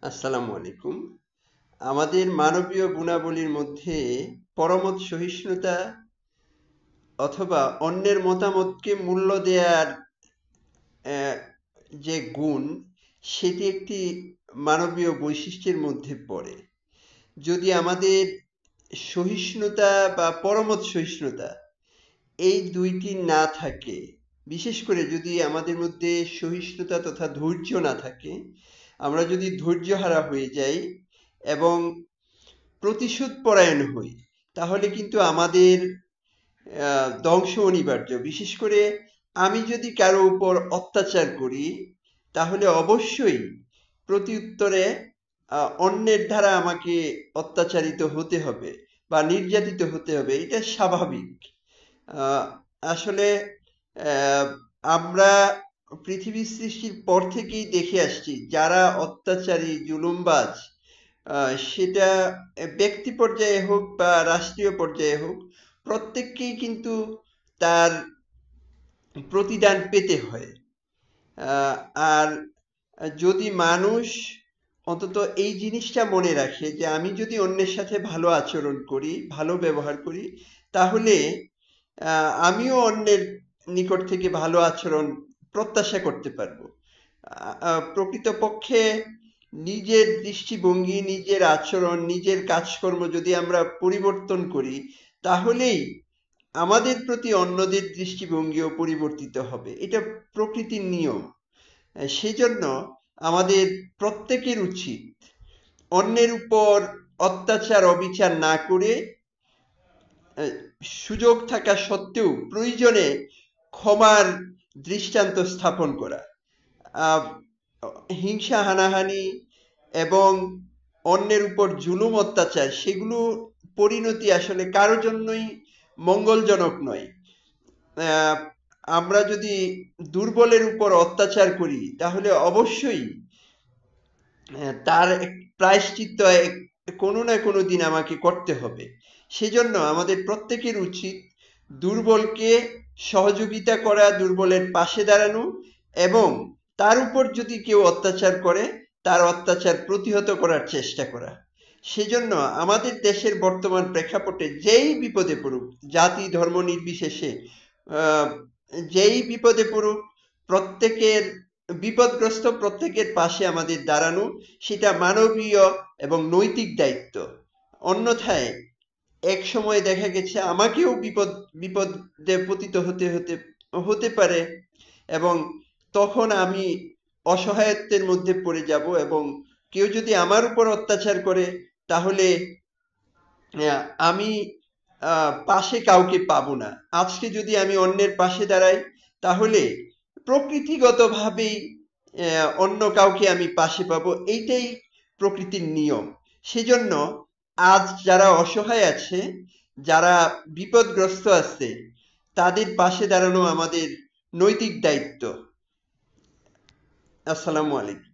আসসালামু আলাইকুম। আমাদের মানবীয় গুণাবলীর মধ্যে পরমত সহিষ্ণুতা অথবা অন্যের মতামতকে মূল্য দেওয়ার আহ, যে গুণ, সেটি একটি মানবীয় বৈশিষ্ট্যের মধ্যে পড়ে। যদি আমাদের সহিষ্ণুতা বা পরমত সহিষ্ণুতা এই দুইটি না থাকে, বিশেষ করে যদি আমাদের মধ্যে সহিষ্ণুতা তথা ধৈর্য না থাকে, আমরা যদি ধৈর্যহারা হয়ে যাই এবং প্রতিশোধ পরায়ণ হই, তাহলে কিন্তু আমাদের ধ্বংস অনিবার্য। বিশেষ করে আমি যদি কারো উপর অত্যাচার করি, তাহলে অবশ্যই প্রতি উত্তরে অন্যের দ্বারা আমাকে অত্যাচারিত হতে হবে বা নির্যাতিত হতে হবে, এটা স্বাভাবিক। আহ, আসলে আহ, আমরা পৃথিবী সৃষ্টির পর থেকেই দেখে আসছি যারা অত্যাচারী জুলুমবাজ, সেটা ব্যক্তি পর্যায়ে হোক বা রাষ্ট্রীয় পর্যায়ে হোক, প্রত্যেককেই কিন্তু তার প্রতিদান পেতে হয়। আহ, আর যদি মানুষ অন্তত এই জিনিসটা মনে রাখে যে আমি যদি অন্যের সাথে ভালো আচরণ করি, ভালো ব্যবহার করি, তাহলে আমিও অন্যের নিকট থেকে ভালো আচরণ প্রত্যাশা করতে পারবো। প্রকৃতপক্ষে নিজের দৃষ্টিভঙ্গি, নিজের আচরণ, নিজের কাজকর্ম যদি আমরা পরিবর্তন করি, তাহলেই আমাদের প্রতি অন্যদের দৃষ্টিভঙ্গিও পরিবর্তিত হবে। এটা প্রকৃতির নিয়ম। সেজন্য আমাদের প্রত্যেকের উচিত অন্যের উপর অত্যাচার অবিচার না করে, আহ, সুযোগ থাকা সত্ত্বেও প্রয়োজনে ক্ষমার দৃষ্টান্ত স্থাপন করা। আহ, হিংসা হানাহানি এবং অন্যের উপর জুলুম অত্যাচার, সেগুলো পরিণতি আসলে কারো জন্যই মঙ্গলজনক নয়। আহ, আমরা যদি দুর্বলের উপর অত্যাচার করি, তাহলে অবশ্যই তার প্রায়শ্চিত্ত কোনো না কোনো দিন আমাকে করতে হবে। সেজন্য আমাদের প্রত্যেকের উচিত দুর্বলকে সহযোগিতা করা, দুর্বলের পাশে দাঁড়ানো এবং তার উপর যদি কেউ অত্যাচার করে, তার অত্যাচার প্রতিহত করার চেষ্টা করা। সেজন্য আমাদের দেশের বর্তমান প্রেক্ষাপটে যেই বিপদে পড়ুক, জাতি ধর্ম নির্বিশেষে আহ, যেই বিপদে পড়ুক, প্রত্যেকের বিপদগ্রস্ত প্রত্যেকের পাশে আমাদের দাঁড়ানো, সেটা মানবীয় এবং নৈতিক দায়িত্ব। অন্যথায় এক সময় দেখা গেছে আমাকেও বিপদে পতিত হতে হতে হতে পারে এবং তখন আমি অসহায়ত্বের মধ্যে পড়ে যাব এবং কেউ যদি আমার উপর অত্যাচার করে, তাহলে আমি পাশে কাউকে পাবো না। আজকে যদি আমি অন্যের পাশে দাঁড়াই, তাহলে প্রকৃতিগতভাবেই অন্য কাউকে আমি পাশে পাবো। এইটাই প্রকৃতির নিয়ম। সেজন্য আজ যারা অসহায় আছে, যারা বিপদগ্রস্ত আছে, তাদের পাশে দাঁড়ানো আমাদের নৈতিক দায়িত্ব। আসসালামু আলাইকুম।